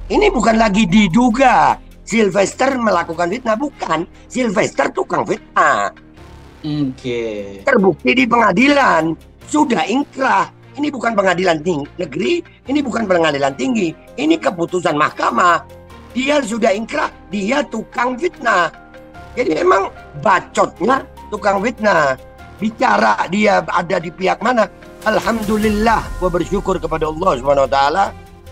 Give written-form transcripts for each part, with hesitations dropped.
Ini bukan lagi diduga Sylvester melakukan fitnah, bukan. Sylvester tukang fitnah. Oke. Terbukti di pengadilan, sudah ingkrah. Ini bukan pengadilan negeri, ini bukan pengadilan tinggi, ini keputusan mahkamah. Dia sudah ingkrah, dia tukang fitnah. Jadi memang bacotnya tukang fitnah. Bicara dia ada di pihak mana? Alhamdulillah, gue bersyukur kepada Allah Subhanahu Wa Taala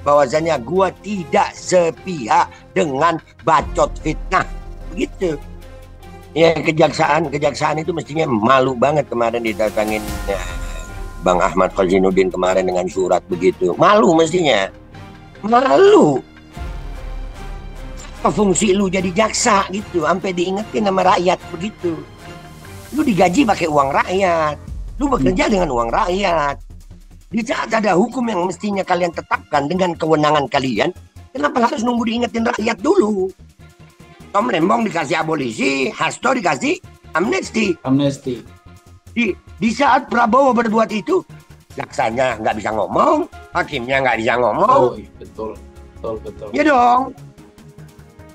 bahwasanya gue tidak sepihak dengan bacot fitnah. Begitu. Ya kejaksaan itu mestinya malu banget kemarin didatangin ya, Bang Ahmad Fazinuddin kemarin dengan surat begitu. Malu mestinya. Malu. Apa fungsi lu jadi jaksa gitu, sampai diingetin sama rakyat begitu. Lu digaji pakai uang rakyat. Lu bekerja dengan uang rakyat. Di saat ada hukum yang mestinya kalian tetapkan dengan kewenangan kalian, kenapa harus nunggu diingetin rakyat dulu? Tom Lembong dikasih abolisi, Hasto dikasih amnesti. Amnesti. Di saat Prabowo berbuat itu, jaksanya nggak bisa ngomong, hakimnya nggak bisa Oh, ngomong. iya, betul. Betul, betul. Ya dong,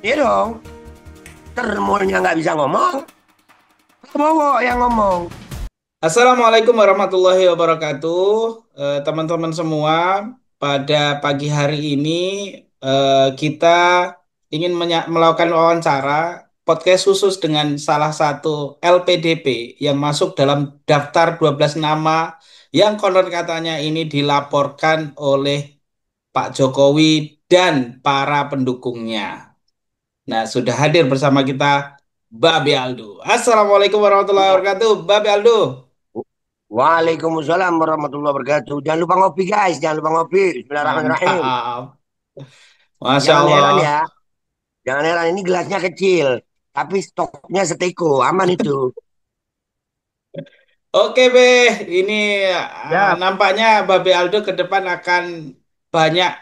ya dong. Termulnya nggak bisa ngomong, Prabowo yang ngomong. Assalamualaikum warahmatullahi wabarakatuh. Teman-teman semua, pada pagi hari ini kita ingin melakukan wawancara podcast khusus dengan salah satu LPDP yang masuk dalam daftar 12 nama yang konon katanya ini dilaporkan oleh Pak Jokowi dan para pendukungnya. Nah, sudah hadir bersama kita Babe Aldo. Assalamualaikum warahmatullahi wabarakatuh, Babe Aldo. Waalaikumsalam warahmatullahi wabarakatuh. Jangan lupa ngopi guys, jangan lupa ngopi. Bismillahirrahmanirrahim. Mantap. Masya Jangan heran ya, Allah. jangan heran ini gelasnya kecil, tapi stoknya seteko, aman itu. Oke, Be. Ini Ya, nampaknya Babe Aldo ke depan akan banyak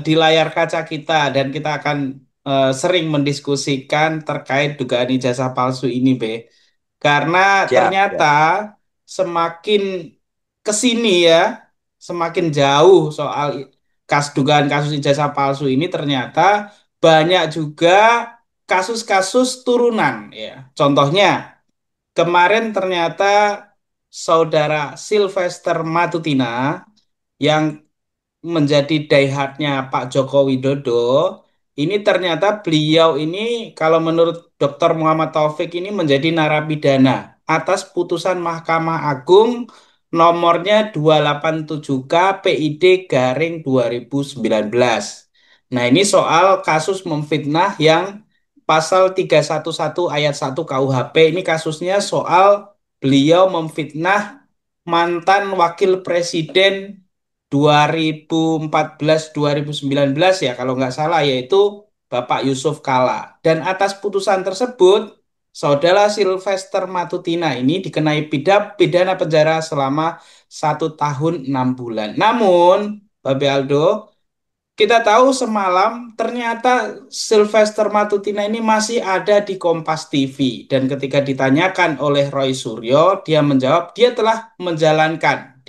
di layar kaca kita dan kita akan sering mendiskusikan terkait dugaan ijazah palsu ini, Be. Karena siap, ternyata siap. semakin ke sini ya, semakin jauh soal dugaan kasus ijazah palsu ini ternyata banyak juga kasus-kasus turunan ya. Contohnya kemarin ternyata saudara Sylvester Matutina yang menjadi diehardnya Pak Joko Widodo, ini ternyata beliau ini kalau menurut Dr. Muhammad Taufik ini menjadi narapidana atas putusan Mahkamah Agung nomornya 287K PID garing 2019. Nah, ini soal kasus memfitnah yang pasal 311 ayat 1 KUHP, ini kasusnya soal beliau memfitnah mantan wakil presiden 2014-2019 ya kalau nggak salah, yaitu Bapak Yusuf Kala. Dan atas putusan tersebut, saudara Sylvester Matutina ini dikenai pidana penjara selama 1 tahun 6 bulan. Namun, Bapak Aldo, kita tahu semalam ternyata Sylvester Matutina ini masih ada di Kompas TV. Dan ketika ditanyakan oleh Roy Suryo, dia menjawab dia telah menjalankan.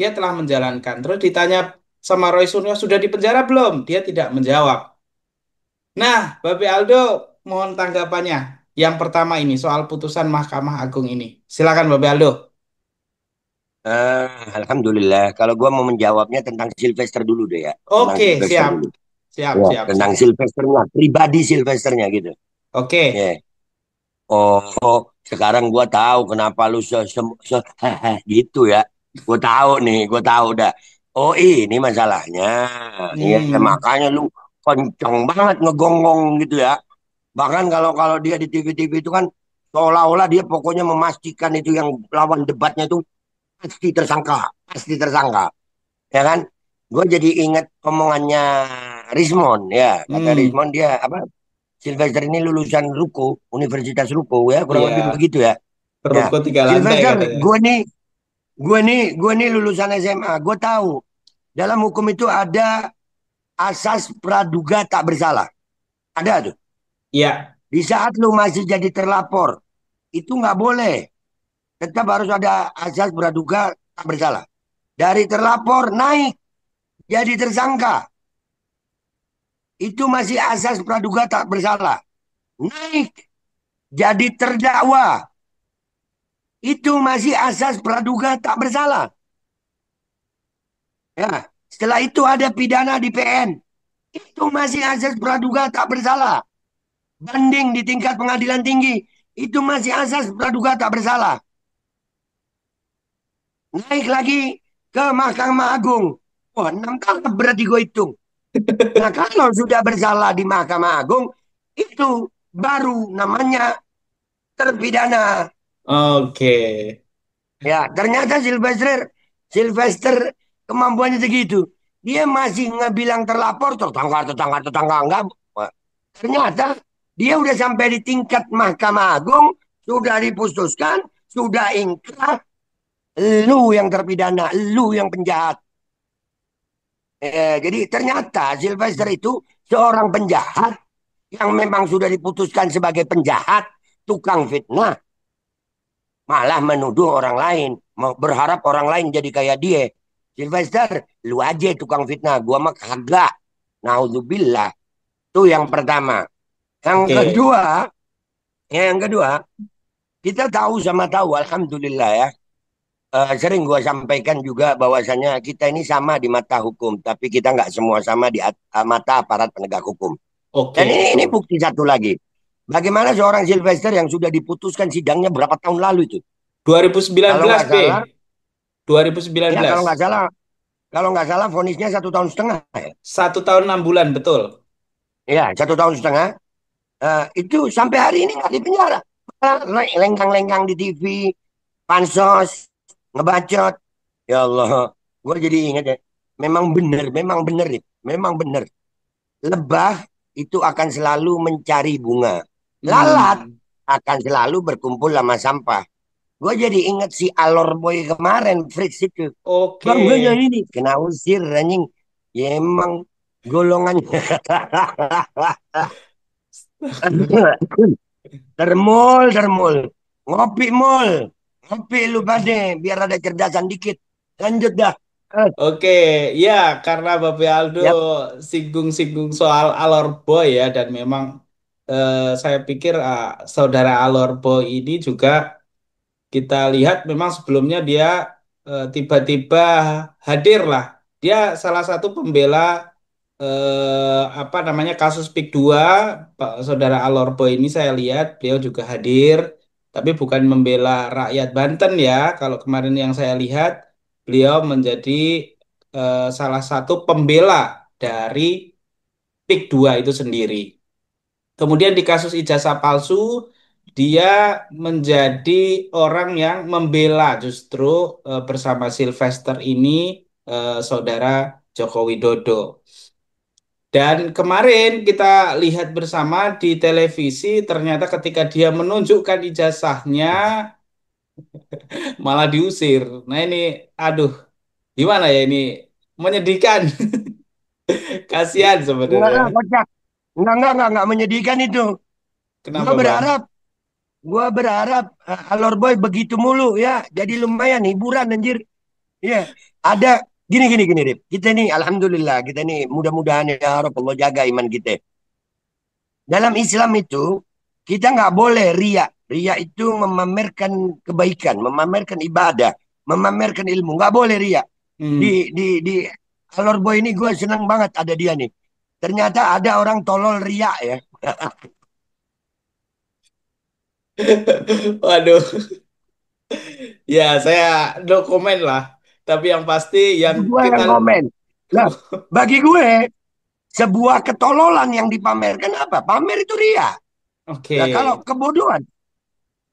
Terus ditanya sama Roy Suryo, sudah di penjara belum? Dia tidak menjawab. Nah, Bapak Aldo, mohon tanggapannya. Yang pertama ini soal putusan Mahkamah Agung ini. Silakan Bapak Aldo. Eh, Alhamdulillah. Kalau gua mau menjawabnya tentang Sylvester dulu deh ya, tentang Oke, Sylvester siap. dulu. Siap, Ya, siap, tentang siap. Sylvesternya, pribadi Sylvesternya gitu. Oke. Ya. Oh, sekarang gua tahu kenapa lu gitu ya. Gua tahu nih, gua tahu dah. Oh, ini masalahnya. Ya, Hmm, makanya lu kenceng banget ngegonggong gitu ya. Bahkan kalau kalau dia di TV-TV itu kan seolah-olah dia pokoknya memastikan itu yang lawan debatnya itu pasti tersangka, pasti tersangka, ya kan? Gue jadi ingat omongannya Rismon, ya kata hmm, Rismon dia apa? Sylvester ini lulusan Ruko, Universitas Ruko ya kurang lebih iya. begitu ya. Ya, Ruko 3 lantai Sylvester, katanya. gue nih lulusan SMA, gue tahu dalam hukum itu ada asas praduga tak bersalah, ada tuh. Iya, Di saat lu masih jadi terlapor, itu nggak boleh. Tetap harus ada asas praduga tak bersalah. Dari terlapor naik jadi tersangka. itu masih asas praduga tak bersalah. Naik jadi terdakwa, itu masih asas praduga tak bersalah. Ya, setelah itu ada pidana di PN, itu masih asas praduga tak bersalah. Banding di tingkat pengadilan tinggi, itu masih asas praduga tak bersalah. Naik lagi ke Mahkamah Agung. Wah, 6 tahun berarti gue hitung. Nah, kalau sudah bersalah di Mahkamah Agung, itu baru namanya terpidana. Oke. Ya, ternyata Sylvester kemampuannya segitu. Dia masih ngebilang terlapor, tetangga, enggak. Wah, ternyata dia udah sampai di tingkat Mahkamah Agung, sudah diputuskan, sudah ingkrah, lu yang terpidana, lu yang penjahat. Jadi ternyata Sylvester itu seorang penjahat yang memang sudah diputuskan sebagai penjahat, tukang fitnah, malah menuduh orang lain, mau berharap orang lain jadi kayak dia. Sylvester, lu aja tukang fitnah, gua mah kagak. Naudzubillah. Itu yang pertama. Yang Oke. kedua, yang kedua, kita tahu sama tahu, alhamdulillah ya. Sering gua sampaikan juga bahwasanya kita ini sama di mata hukum, tapi kita nggak semua sama di mata aparat penegak hukum. Dan Oke, ini betul. bukti satu lagi. Bagaimana seorang Sylvester yang sudah diputuskan sidangnya berapa tahun lalu itu? Kalau 2019, nggak B. salah, ya 2019. kalau nggak salah vonisnya 1 tahun setengah. Ya, 1 tahun 6 bulan, betul. ya 1 tahun setengah. Itu sampai hari ini nggak di penjara. Lengkang-lengkang di TV, pansos, ngebacot. Ya Allah, gue jadi ingat ya. Memang bener, nih. Memang bener. Lebah itu akan selalu mencari bunga. Lalat Hmm, akan selalu berkumpul sama sampah. Gue jadi ingat si Alor Boy kemarin, Fritz itu. oke. Bangganya ini, kena usir anjing. Ya emang golongannya. Termul, termul. Ngopi mul. Ngopi lu pade, biar ada cerdasan dikit. Lanjut dah. Oke, ya karena Bapak Aldo Yap. singgung-singgung soal Alor Boy ya, dan memang saya pikir saudara Alor Boy ini juga kita lihat memang sebelumnya dia tiba-tiba hadir lah. Dia salah satu pembela apa namanya kasus PIK 2, Pak Saudara Alorbo ini saya lihat beliau juga hadir, tapi bukan membela rakyat Banten ya. Kalau kemarin yang saya lihat beliau menjadi salah satu pembela dari PIK 2 itu sendiri. Kemudian di kasus ijazah palsu, dia menjadi orang yang membela justru bersama Sylvester ini saudara Joko Widodo. Dan kemarin kita lihat bersama di televisi, ternyata ketika dia menunjukkan ijazahnya malah diusir. Nah ini, aduh, gimana ya ini? Menyedihkan, kasihan Enggak lah, sebenarnya. kocak. Enggak menyedihkan itu. Gua Kenapa bang? berharap, gua berharap Alor Boy begitu mulu ya. Jadi lumayan hiburan anjir. Iya, ada gini Rip. Kita nih alhamdulillah, kita nih mudah-mudahan ya Rabb Allah jaga iman kita. Dalam Islam itu kita nggak boleh ria. Ria itu memamerkan kebaikan, memamerkan ibadah, memamerkan ilmu. Nggak boleh ria. Hmm. Di Alor Boy ini gue senang banget ada dia nih. Ternyata ada orang tolol ria ya. Waduh, ya saya no comment lah. Tapi yang pasti yang Itu gue kita, yang komen. Nah, bagi gue sebuah ketololan yang dipamerkan apa? Pamer itu ria. oke. Nah, kalau kebodohan,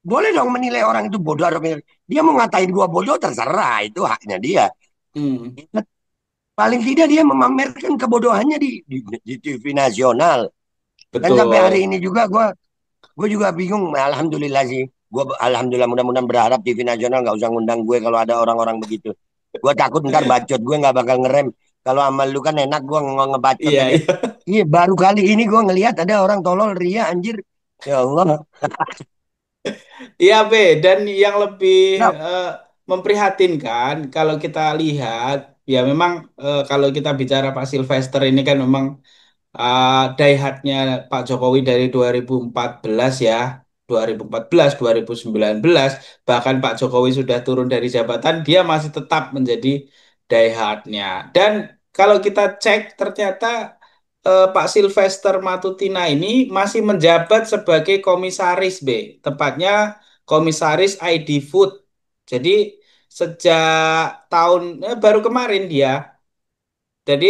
boleh dong menilai orang itu bodoh atau dia mau ngatain gua bodoh terserah, itu haknya dia. Hmm, Paling tidak dia memamerkan kebodohannya di TV nasional. Dan sampai hari betul. ini juga gue juga bingung. Alhamdulillah sih. Gue alhamdulillah mudah-mudahan berharap TV nasional nggak usah ngundang gue kalau ada orang-orang begitu. Gue takut ntar bacot gue nggak bakal ngerem. Kalau amal lu kan enak gue ngebacot Iya, aja. iya. Iya baru kali ini gue ngelihat ada orang tolol ria anjir. Ya Allah. Iya, B. Dan yang lebih Nah, eh, memprihatinkan kalau kita lihat, ya memang kalau kita bicara Pak Sylvester ini kan memang Die Hard-nya Pak Jokowi dari 2014 ya, 2014, 2019, bahkan Pak Jokowi sudah turun dari jabatan, dia masih tetap menjadi Die Hard-nya. Dan kalau kita cek, ternyata Pak Sylvester Matutina ini masih menjabat sebagai komisaris B, tepatnya komisaris ID Food. Jadi sejak baru kemarin dia. Jadi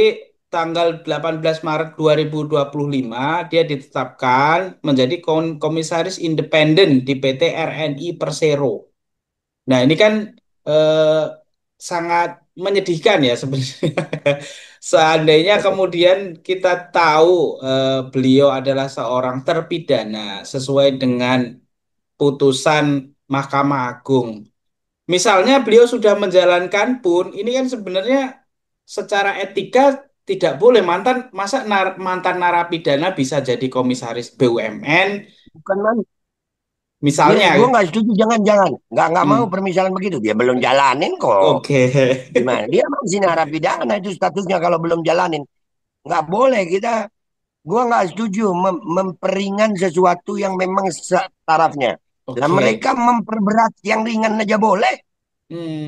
tanggal 18 Maret 2025 dia ditetapkan menjadi komisaris independen di PT RNI Persero. Nah, ini kan eh, sangat menyedihkan ya sebenarnya. Seandainya kemudian kita tahu beliau adalah seorang terpidana sesuai dengan putusan Mahkamah Agung. Misalnya beliau sudah menjalankan pun, ini kan sebenarnya secara etika tidak boleh mantan narapidana bisa jadi komisaris BUMN, Bukan man. Dia, misalnya. gue nggak setuju, jangan-jangan. Nggak mau Hmm, permisalan begitu. Dia belum jalanin kok. oke. Gimana? Dia masih narapidana itu statusnya kalau belum jalanin. Nggak boleh kita. Gue nggak setuju memperingan sesuatu yang memang tarafnya. Lah Oke. mereka memperberat yang ringan aja boleh.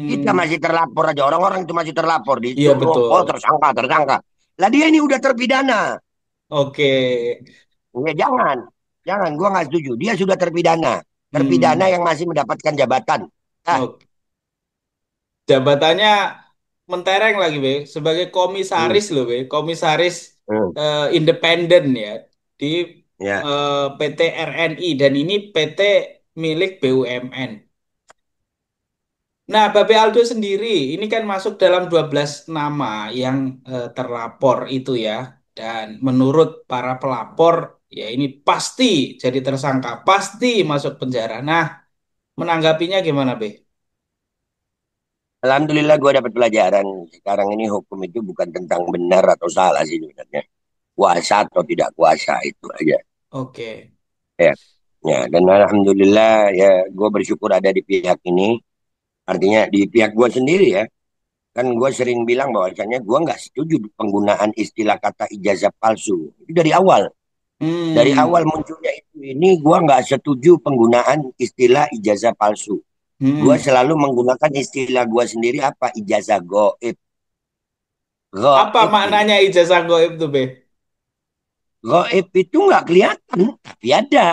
Kita Hmm, masih terlapor aja. Orang-orang itu masih terlapor. iya Disuruh, betul. oh tersangka, tersangka. Lah dia ini udah terpidana. Oke. Ya jangan. Jangan, gua nggak setuju. Dia sudah terpidana. Terpidana Hmm, yang masih mendapatkan jabatan. Ah, oke. Jabatannya mentereng lagi, Be, sebagai hmm, komisaris loh, Be, komisaris hmm, independen ya di ya. PT RNI dan ini PT milik BUMN. Nah, Babe Aldo sendiri ini kan masuk dalam 12 nama yang terlapor itu ya. Dan menurut para pelapor ya ini pasti jadi tersangka, pasti masuk penjara. Nah, menanggapinya gimana, Be? Alhamdulillah gua dapat pelajaran. Sekarang ini hukum itu bukan tentang benar atau salah sih sebenarnya. Kuasa atau tidak kuasa itu aja. Oke. Ya. Ya, dan alhamdulillah ya gue bersyukur ada di pihak ini. Artinya di pihak gue sendiri ya. Kan gue sering bilang bahwasanya gue nggak setuju penggunaan istilah kata ijazah palsu. Itu dari awal. Dari awal Hmm. munculnya itu ini gue nggak setuju penggunaan istilah ijazah palsu. Gue Hmm. selalu menggunakan istilah gue sendiri apa ijazah goib. Apa Goib maknanya ini. ijazah gaib tuh, Be? Goib itu nggak kelihatan, tapi ada.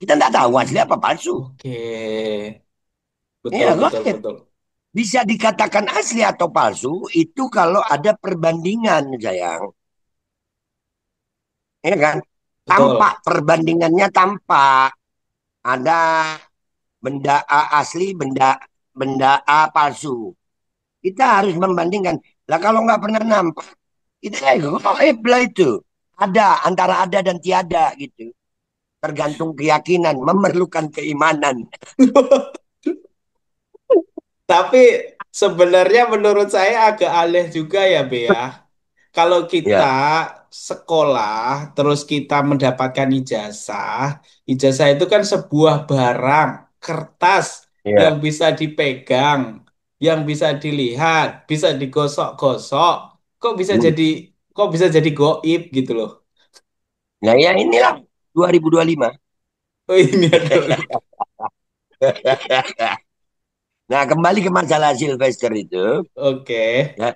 Kita nggak tahu asli Hmm. apa palsu. Oke. Betul, Iya, betul, goib. betul. Bisa dikatakan asli atau palsu itu kalau ada perbandingan, sayang. Iya kan? Tampak Betul. perbandingannya tampak. Ada benda A asli, benda A palsu. Kita harus membandingkan. Lah kalau nggak pernah nampak, kita ya gaib lah itu. Ada antara ada dan tiada gitu. Tergantung keyakinan, memerlukan keimanan. Tapi sebenarnya menurut saya agak aneh juga ya, Bea. Kalau kita Ya, sekolah, terus kita mendapatkan ijazah, ijazah itu kan sebuah barang, kertas yang ya. bisa dipegang, yang bisa dilihat, bisa digosok-gosok. Kok bisa Hmm. jadi, kok bisa jadi goib gitu loh. Nah ya inilah 2025. Oh ini ada. Nah kembali ke masalah Sylvester itu. Oke, Ya,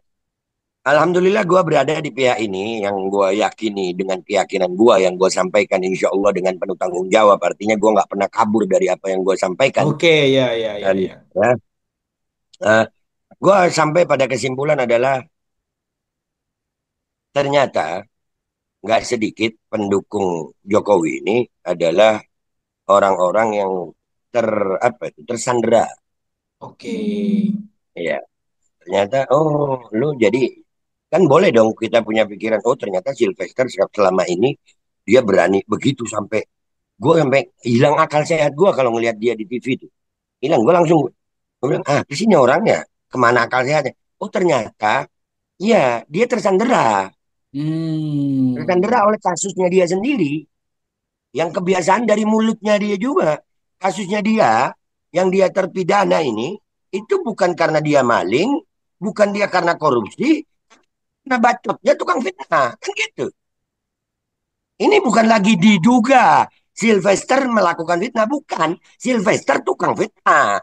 alhamdulillah gue berada di pihak ini yang gue yakini dengan keyakinan gue yang gue sampaikan insya Allah dengan penuh tanggung jawab. Artinya gue nggak pernah kabur dari apa yang gue sampaikan. oke, ya, ya, ya, Dan ya. ya, gue sampai pada kesimpulan adalah ternyata nggak sedikit pendukung Jokowi ini adalah orang-orang yang ter apa itu tersandera. Oke, Ya, ternyata lu jadi kan boleh dong kita punya pikiran ternyata Sylvester selama ini dia berani begitu sampai gue sampai hilang akal sehat gue kalau ngelihat dia di TV itu hilang gue langsung gue bilang di sini orangnya kemana akal sehatnya ternyata ya dia tersandera hmm, oleh kasusnya dia sendiri yang kebiasaan dari mulutnya dia juga kasusnya dia yang dia terpidana ini itu bukan karena dia maling bukan dia karena korupsi karena bacotnya tukang fitnah kan gitu Ini bukan lagi diduga Sylvester melakukan fitnah, bukan. Sylvester tukang fitnah.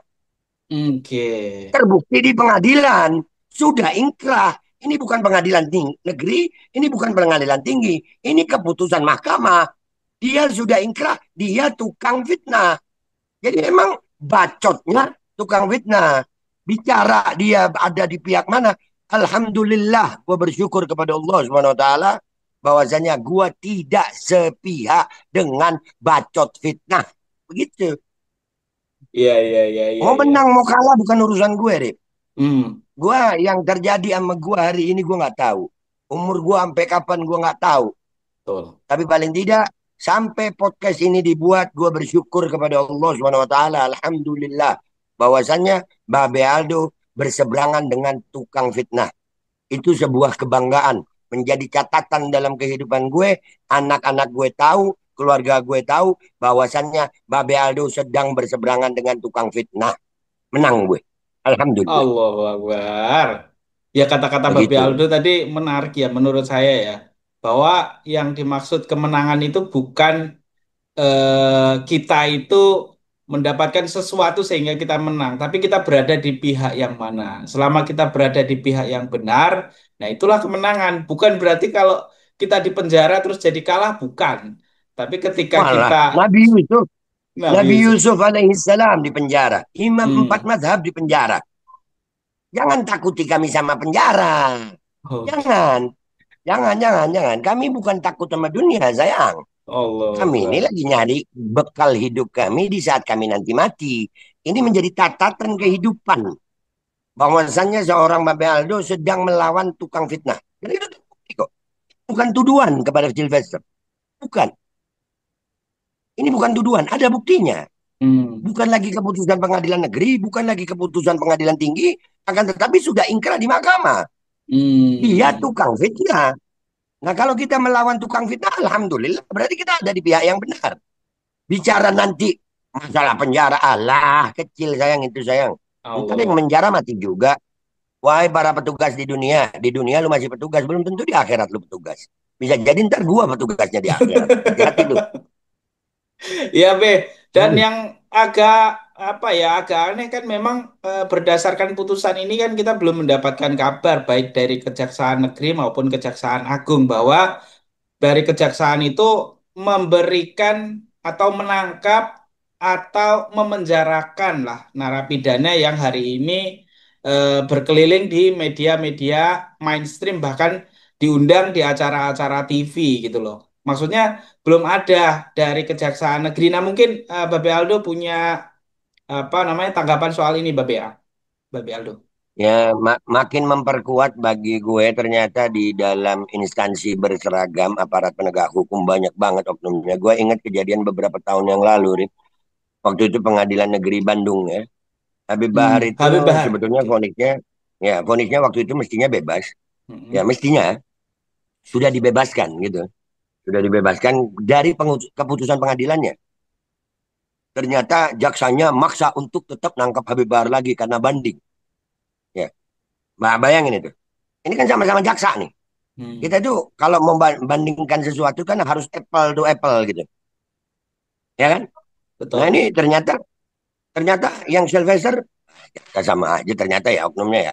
Oke. Terbukti di pengadilan. Sudah ingkrah. Ini bukan pengadilan negeri, ini bukan pengadilan tinggi. Ini keputusan mahkamah. Dia sudah ingkrah, dia tukang fitnah. Jadi emang bacotnya tukang fitnah. Bicara dia ada di pihak mana. Alhamdulillah, gue bersyukur kepada Allah Subhanahu Wa Taala bahwasanya gue tidak sepihak dengan bacot fitnah. Begitu. Iya, iya, iya, iya, Mau iya. menang mau kalah bukan urusan gue, Rip. Hmm, Gue yang terjadi sama gue hari ini gue nggak tahu. Umur gue sampai kapan gue nggak tahu. betul. Tapi paling tidak sampai podcast ini dibuat, gue bersyukur kepada Allah Subhanahu Wa Taala. Alhamdulillah bahwasannya Babe Aldo berseberangan dengan tukang fitnah. Itu sebuah kebanggaan, menjadi catatan dalam kehidupan gue. Anak-anak gue tahu, keluarga gue tahu bahwasannya Babe Aldo sedang berseberangan dengan tukang fitnah. Menang gue. Alhamdulillah. Allahu Akbar. Ya kata-kata Babi Begitu. Aldo tadi menarik ya menurut saya ya. Bahwa yang dimaksud kemenangan itu bukan kita itu mendapatkan sesuatu sehingga kita menang, tapi kita berada di pihak yang mana. Selama kita berada di pihak yang benar, nah itulah kemenangan. Bukan berarti kalau kita di penjara terus jadi kalah, bukan. Tapi ketika kita Malah Nabi Nabi Yusuf, Yusuf alaihissalam di penjara. Imam empat hmm, madhab di penjara. Jangan takuti kami sama penjara. oke, Jangan. Jangan. Kami bukan takut sama dunia, sayang. Allah Kami ini Akbar. lagi nyari bekal hidup kami di saat kami nanti mati. Ini menjadi catatan kehidupan. Bahwasannya seorang Babe Aldo sedang melawan tukang fitnah. Dan itu terbukti kok. Bukan tuduhan kepada Sylvester. Bukan. Ini bukan tuduhan. Ada buktinya. Hmm, Bukan lagi keputusan pengadilan negeri. Bukan lagi keputusan pengadilan tinggi. Akan tetapi sudah ingkrah di mahkamah. Dia hmm, tukang fitnah. Nah kalau kita melawan tukang fitnah, alhamdulillah berarti kita ada di pihak yang benar. Bicara nanti masalah penjara, Allah kecil sayang itu sayang. Ntar yang Allah. menjara mati juga. Wahai para petugas di dunia lu masih petugas, belum tentu di akhirat lu petugas. Bisa jadi ntar gua petugasnya di akhirat. Hati-hati lu. Ya, Be. Dan Aduh. yang agak apa ya, agak aneh kan memang berdasarkan putusan ini kan kita belum mendapatkan kabar baik dari Kejaksaan Negeri maupun Kejaksaan Agung bahwa dari kejaksaan itu memberikan atau menangkap atau memenjarakan lah narapidana yang hari ini berkeliling di media-media mainstream bahkan diundang di acara-acara TV gitu loh. Maksudnya belum ada dari Kejaksaan Negeri. Nah mungkin Babe Aldo punya apa namanya tanggapan soal ini Babe Aldo. Ya, makin memperkuat bagi gue ternyata di dalam instansi berseragam aparat penegak hukum banyak banget oknumnya. Gue ingat kejadian beberapa tahun yang lalu, Rip. Waktu itu Pengadilan Negeri Bandung ya. Habib Bahar itu Habib Bahar. sebetulnya Oke. vonisnya waktu itu mestinya bebas. Ya, Mm-mm. mestinya sudah dibebaskan gitu. Sudah dibebaskan dari keputusan pengadilannya. Ternyata jaksanya maksa untuk tetap nangkap Habib Bahar lagi karena banding. Ya, bayangin itu. Ini kan sama-sama jaksa nih. Hmm. Kita itu kalau membandingkan sesuatu kan harus apple to apple gitu. Ya kan? Nah ini Betul. ternyata ternyata yang Sylvester ya sama aja ternyata ya oknumnya ya.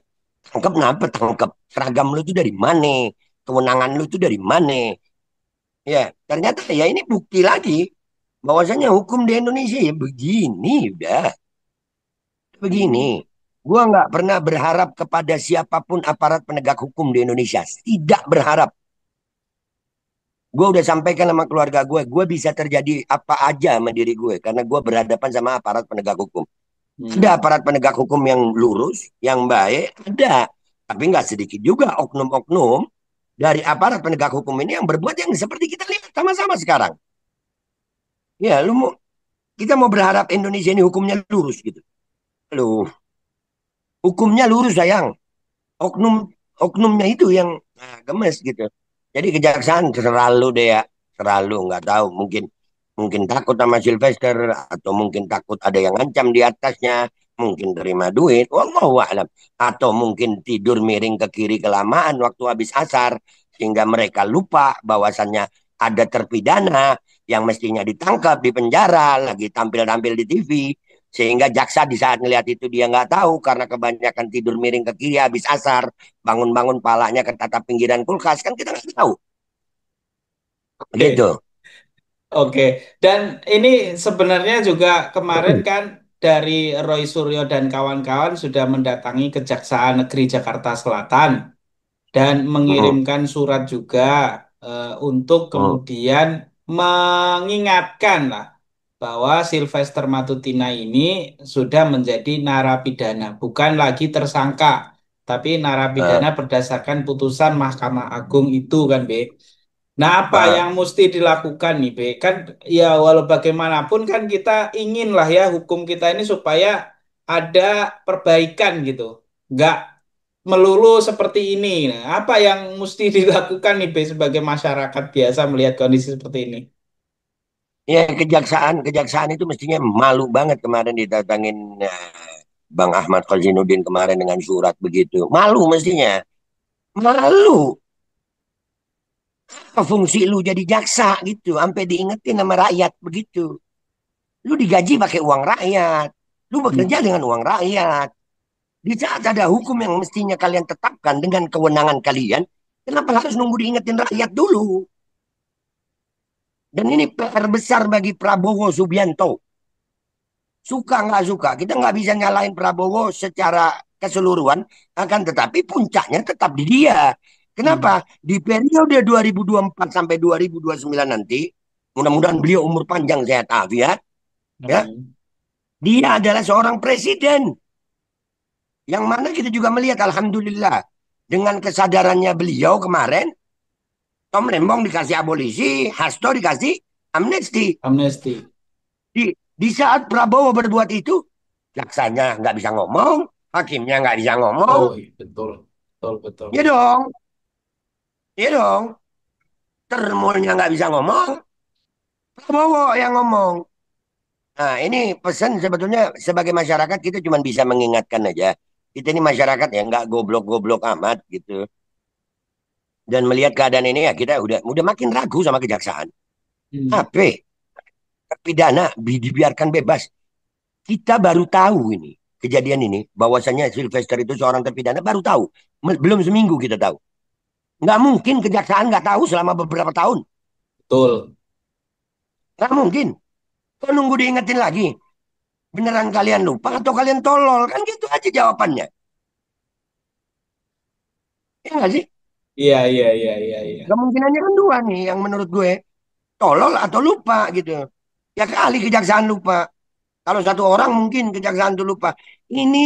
Tangkep kenapa tangkep? Seragam lu itu dari mana? Kewenangan lu itu dari mana? Ya, ternyata ya ini bukti lagi bahwasanya hukum di Indonesia ya begini udah. Begini. Hmm. Gua nggak pernah berharap kepada siapapun aparat penegak hukum di Indonesia. Tidak berharap. Gue udah sampaikan sama keluarga gue bisa terjadi apa aja sama diri gue karena gue berhadapan sama aparat penegak hukum. Ada Hmm. aparat penegak hukum yang lurus, yang baik, ada. Tapi nggak sedikit juga oknum-oknum dari aparat penegak hukum ini yang berbuat yang seperti kita lihat sama-sama sekarang. Ya, kita mau berharap Indonesia ini hukumnya lurus gitu. Lu, hukumnya lurus sayang. Oknum oknumnya itu yang gemes gitu. Jadi kejaksaan terlalu deh ya, terlalu nggak tahu mungkin mungkin takut sama Sylvester atau mungkin takut ada yang ngancam di atasnya, mungkin terima duit, wallahu a'lam. Atau mungkin tidur miring ke kiri kelamaan waktu habis asar sehingga mereka lupa bahwasannya ada terpidana yang mestinya ditangkap di penjara, lagi tampil-tampil di TV, sehingga jaksa di saat ngelihat itu dia nggak tahu karena kebanyakan tidur miring ke kiri habis asar, bangun-bangun palanya ke tatap pinggiran kulkas, kan kita nggak tahu. Oke. Gitu. Oke, dan ini sebenarnya juga kemarin kan dari Roy Suryo dan kawan-kawan sudah mendatangi Kejaksaan Negeri Jakarta Selatan dan Mm, mengirimkan surat juga untuk mm, kemudian mengingatkan lah bahwa Sylvester Matutina ini sudah menjadi narapidana, bukan lagi tersangka, tapi narapidana ah, berdasarkan putusan Mahkamah Agung itu kan, Be. Nah, apa ah. yang mesti dilakukan nih, Be? Kan ya walau bagaimanapun kan kita ingin lah ya hukum kita ini supaya ada perbaikan gitu. Nggak melulu seperti ini. Nah, apa yang mesti dilakukan nih, Be, sebagai masyarakat biasa melihat kondisi seperti ini? Ya kejaksaan itu mestinya malu banget kemarin didatangin Bang Ahmad Khazainuddin kemarin dengan surat begitu. Malu mestinya. Malu. Apa fungsi lu jadi jaksa gitu, sampai diingetin sama rakyat begitu. Lu digaji pakai uang rakyat. Lu bekerja Hmm. dengan uang rakyat. Di saat ada hukum yang mestinya kalian tetapkan dengan kewenangan kalian, kenapa harus nunggu diingetin rakyat dulu? Dan ini PR besar bagi Prabowo Subianto. Suka nggak suka, kita nggak bisa nyalain Prabowo secara keseluruhan, akan tetapi puncaknya tetap di dia. Kenapa? Hmm. Di periode 2024 sampai 2029 nanti, mudah-mudahan beliau umur panjang sehat afiat, ya, Amin. dia adalah seorang presiden. Yang mana kita juga melihat, alhamdulillah, dengan kesadarannya beliau kemarin, Tom Lembong dikasih abolisi, Hasto dikasih amnesti. Amnesti. Di saat Prabowo berbuat itu, jaksanya nggak bisa ngomong, hakimnya nggak bisa ngomong, Oh, iya, betul. Betul, betul. ya dong, ya dong, termulnya nggak bisa ngomong, Prabowo yang ngomong. Nah, ini pesan sebetulnya sebagai masyarakat kita cuma bisa mengingatkan aja. Kita ini masyarakat yang nggak goblok-goblok amat gitu. Dan melihat keadaan ini ya kita udah makin ragu sama kejaksaan. Hmm. HP, pidana dibiarkan bebas. Kita baru tahu ini kejadian ini bahwasanya Sylvester itu seorang terpidana baru tahu. Belum seminggu kita tahu. Nggak mungkin kejaksaan nggak tahu selama beberapa tahun. Betul. Nggak mungkin. Kok nunggu diingetin lagi? Beneran kalian lupa atau kalian tolol? Kan gitu aja jawabannya. Ya nggak sih? Iya, iya, iya, iya, iya. Kemungkinannya kan dua nih yang menurut gue. Tolol atau lupa gitu. Ya kali kejaksaan lupa. Kalau satu orang mungkin kejaksaan itu lupa. Ini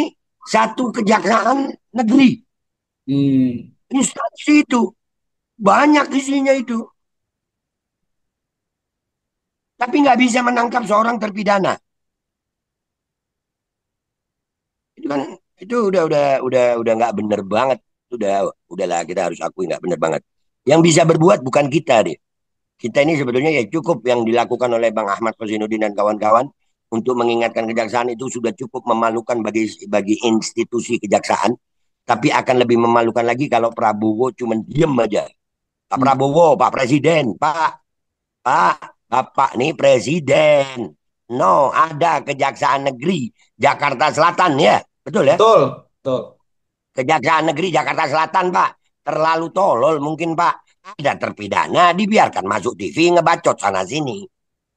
satu kejaksaan negeri. Hmm. Instansi itu. Banyak isinya itu. Tapi nggak bisa menangkap seorang terpidana. Itu kan itu udah nggak bener banget. Udahlah kita harus akui nggak bener banget. Yang bisa berbuat bukan kita deh. Kita ini sebetulnya ya cukup yang dilakukan oleh Bang Ahmad Khazainuddin dan kawan-kawan untuk mengingatkan kejaksaan itu sudah cukup memalukan bagi institusi kejaksaan. Tapi akan lebih memalukan lagi kalau Prabowo cuma diem aja. Pak Hmm. Prabowo, Pak Presiden, Pak, Bapak nih Presiden. No, ada Kejaksaan Negeri Jakarta Selatan ya, betul ya? Betul, betul. Kejaksaan Negeri Jakarta Selatan, Pak. Terlalu tolol mungkin, Pak. Ada terpidana, dibiarkan masuk TV ngebacot sana sini.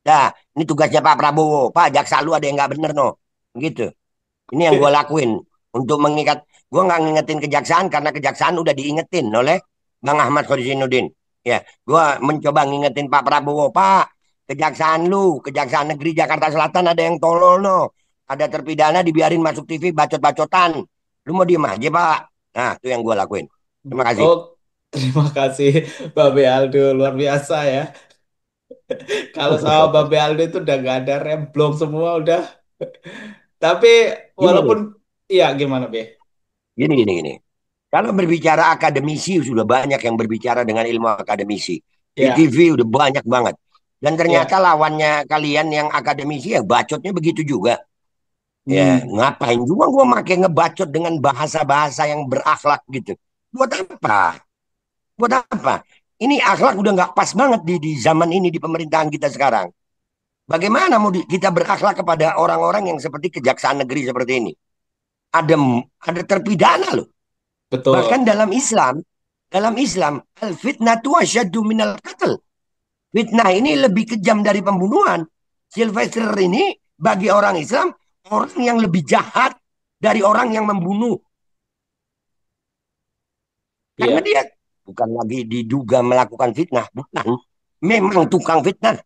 Nah, ini tugasnya Pak Prabowo. Pak, jaksa lu ada yang nggak bener, no. Gitu. Ini yang gue lakuin. Untuk mengingat, gue nggak ngingetin kejaksaan karena kejaksaan udah diingetin oleh Bang Ahmad Khorizinuddin. Ya, gue mencoba ngingetin Pak Prabowo. Pak, kejaksaan lu, Kejaksaan Negeri Jakarta Selatan ada yang tolol, no. Ada terpidana dibiarin masuk TV bacot-bacotan. Lu mau diem aja, Pak. Nah, itu yang gue lakuin. Terima kasih. Oh, terima kasih, Babe Aldo. Luar biasa ya. Kalau sama Babe Aldo itu udah gak ada rem, blong semua udah. Tapi Gini nih, walaupun, iya gimana, Be? gini. Kalau berbicara akademisi, sudah banyak yang berbicara dengan ilmu akademisi. Di Ya, TV udah banyak banget. Dan ternyata ya. lawannya kalian yang akademisi ya bacotnya begitu juga. Ya, Hmm. ngapain juga gue makai ngebacot dengan bahasa-bahasa yang berakhlak gitu. Buat apa? Buat apa? Ini akhlak udah nggak pas banget di zaman ini di pemerintahan kita sekarang. Bagaimana mau kita berakhlak kepada orang-orang yang seperti kejaksaan negeri seperti ini? Ada ada terpidana loh. Bahkan Betul. dalam Islam al fitnatu asyaddu minal qatl. Fitnah ini lebih kejam dari pembunuhan. Sylvester ini bagi orang Islam orang yang lebih jahat dari orang yang membunuh. Karena Iya, dia bukan lagi diduga melakukan fitnah, bukan. Memang tukang fitnah.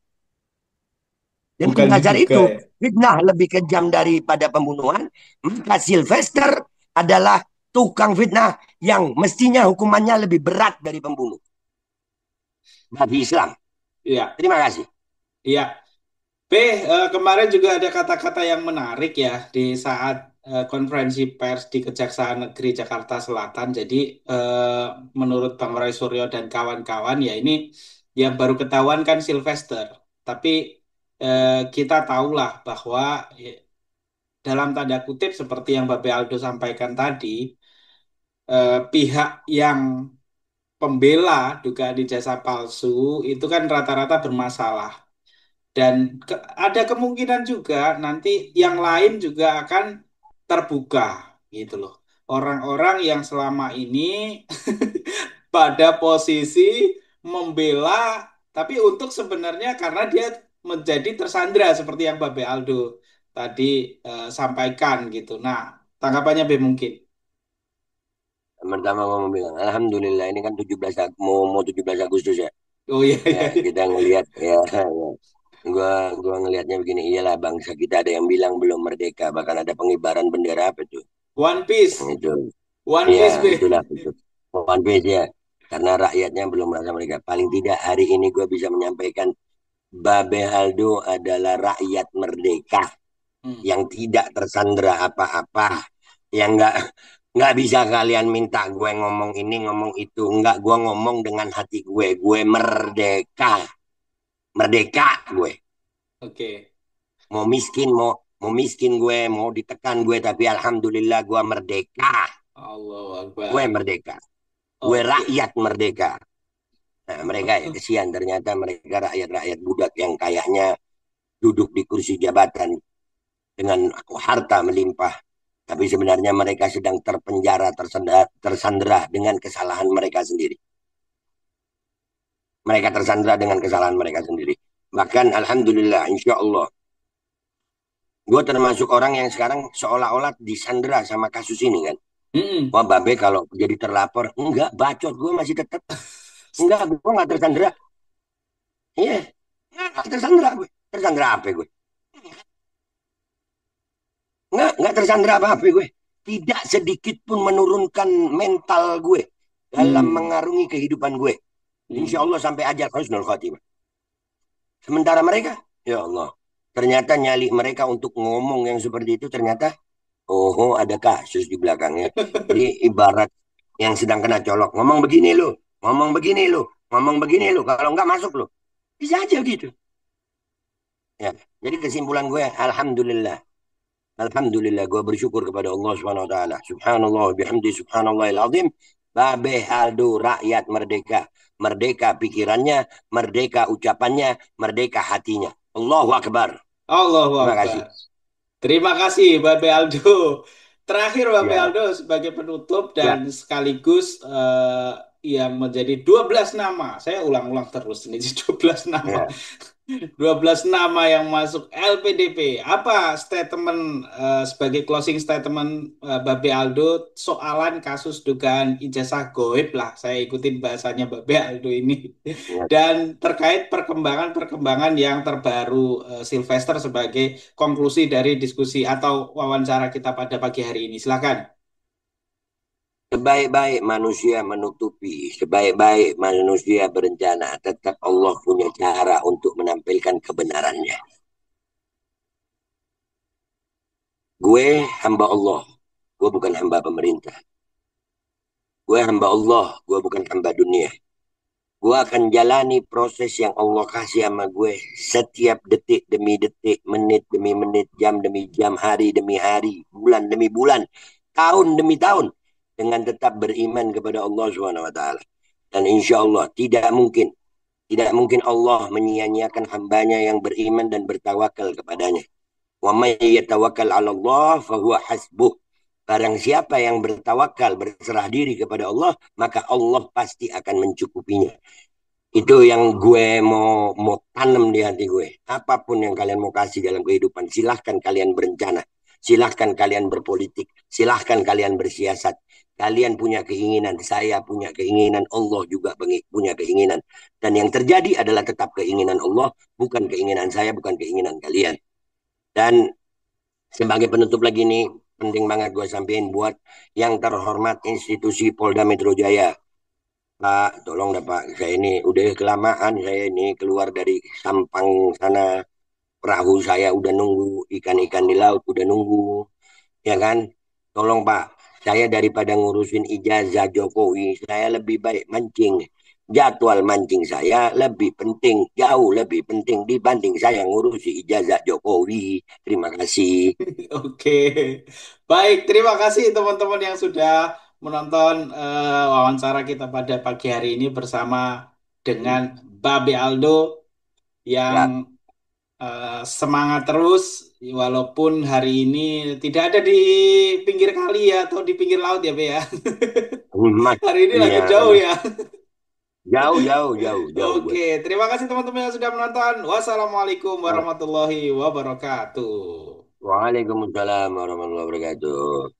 Dan bukan berdasar diduga itu, ya. fitnah lebih kejam daripada pembunuhan. Maka Sylvester adalah tukang fitnah yang mestinya hukumannya lebih berat dari pembunuh. Bagi Islam. Iya, Terima kasih. iya. B, kemarin juga ada kata-kata yang menarik ya di saat konferensi pers di Kejaksaan Negeri Jakarta Selatan. Jadi eh, menurut Bang Roy Suryo dan kawan-kawan ya ini yang baru ketahuan kan Sylvester. Tapi kita tahulah bahwa dalam tanda kutip seperti yang Babe Aldo sampaikan tadi, pihak yang pembela dugaan ijazah palsu itu kan rata-rata bermasalah. Dan ada kemungkinan juga nanti yang lain juga akan terbuka gitu loh. Orang-orang yang selama ini pada posisi membela, tapi untuk sebenarnya karena dia menjadi tersandra seperti yang Babe Aldo tadi sampaikan gitu. Nah, tanggapannya B mungkin. Pertama mau bilang, Alhamdulillah ini kan 17 mau 17 Agustus ya. Oh iya Ya, iya iya. kita ngelihat ya, ya. Gua ngelihatnya begini, iyalah bangsa kita ada yang bilang belum merdeka, bahkan ada pengibaran bendera apa itu. One Yang Piece, itu. One Ya, Piece itulah B. itu. One Piece ya. Karena rakyatnya belum merasa mereka. Paling tidak hari ini gue bisa menyampaikan Babe Aldo adalah rakyat merdeka Hmm, yang tidak tersandera apa-apa, yang nggak bisa kalian minta gue ngomong ini ngomong itu, nggak, gue ngomong dengan hati gue merdeka, merdeka gue, oke. mau miskin gue, mau ditekan gue, tapi alhamdulillah gue merdeka, Allahu gue Akbar. merdeka, gue Oke. rakyat merdeka. Nah, mereka ya kesian, ternyata mereka rakyat-rakyat budak yang kayaknya duduk di kursi jabatan dengan harta melimpah. Tapi sebenarnya mereka sedang terpenjara, tersandera dengan kesalahan mereka sendiri. Mereka tersandera dengan kesalahan mereka sendiri. Bahkan Alhamdulillah, insya Allah, gue termasuk orang yang sekarang seolah-olah disandera sama kasus ini kan. Mm-mm. Wah Babe kalau jadi terlapor, enggak, bacot gue masih tetap. Enggak, gue enggak tersandera. Iya, enggak tersandera gue. Tersandera apa gue? Enggak tersandera apa-apa gue. Tidak sedikit pun menurunkan mental gue dalam Hmm. mengarungi kehidupan gue. Insya Hmm. Allah sampai ajal husnul khotimah. Sementara mereka, ya Allah, ternyata nyali mereka untuk ngomong yang seperti itu ternyata, oh ada kasus di belakangnya. Jadi ibarat yang sedang kena colok, ngomong begini lu, ngomong begini lu, ngomong begini lu, kalau nggak masuk lu. Bisa aja gitu. Ya, jadi kesimpulan gue, Alhamdulillah. Alhamdulillah gue bersyukur kepada Allah Subhanahu wa taala. Subhanallah bihamdi subhanallahil azim. Babe Aldo rakyat merdeka. Merdeka pikirannya, merdeka ucapannya, merdeka hatinya. Allahu Akbar. Allahu Terima kasih. Akbar. Terima kasih, Babe Aldo. Terakhir, Babe Ya, Aldo sebagai penutup dan ya, sekaligus yang menjadi 12 nama. Saya ulang-ulang terus ini 12 nama. ya. 12 nama yang masuk LPDP. Apa statement sebagai closing statement Babe Aldo soalan kasus dugaan ijazah goib lah. Saya ikutin bahasanya Babe Aldo ini. Ya. Dan terkait perkembangan-perkembangan yang terbaru Sylvester sebagai konklusi dari diskusi atau wawancara kita pada pagi hari ini. Silakan. Sebaik-baik manusia menutupi, sebaik-baik manusia berencana, tetap Allah punya cara untuk menampilkan kebenarannya. Gue hamba Allah, gue bukan hamba pemerintah. Gue hamba Allah, gue bukan hamba dunia. Gue akan jalani proses yang Allah kasih sama gue setiap detik demi detik, menit demi menit, jam demi jam, hari demi hari, bulan demi bulan, tahun demi tahun, dengan tetap beriman kepada Allah Subhanahu wa taala. Dan insya Allah tidak mungkin Allah menyia-nyiakan hambanya yang beriman dan bertawakal kepadanya. Wa may yatawakkal 'ala Allah fahuwa hasbuh. Barang siapa yang bertawakal, berserah diri kepada Allah, maka Allah pasti akan mencukupinya. Itu yang gue mau tanam di hati gue. Apapun yang kalian mau kasih dalam kehidupan, silahkan kalian berencana. Silahkan kalian berpolitik. Silahkan kalian bersiasat. Kalian punya keinginan, saya punya keinginan, Allah juga punya keinginan. Dan yang terjadi adalah tetap keinginan Allah, bukan keinginan saya, bukan keinginan kalian. Dan sebagai penutup lagi nih, penting banget gue sampaikan buat yang terhormat institusi Polda Metro Jaya. Pak, tolong dah Pak, saya ini udah kelamaan, saya ini keluar dari Sampang sana, perahu saya udah nunggu, ikan-ikan di laut udah nunggu, ya kan? Tolong Pak, saya daripada ngurusin ijazah Jokowi, saya lebih baik mancing. Jadwal mancing saya lebih penting, jauh lebih penting dibanding saya ngurusi ijazah Jokowi. Terima kasih. Oke, baik. Terima kasih teman-teman yang sudah menonton wawancara kita pada pagi hari ini bersama dengan Babe Aldo yang Ya, semangat terus walaupun hari ini tidak ada di pinggir kali ya atau di pinggir laut ya, Be ya. Mas, Hari ini iya, lagi jauh ya. jauh, jauh, jauh, jauh, Oke, bos. terima kasih teman-teman yang sudah menonton. Wassalamualaikum warahmatullahi wabarakatuh. Waalaikumsalam warahmatullahi wabarakatuh.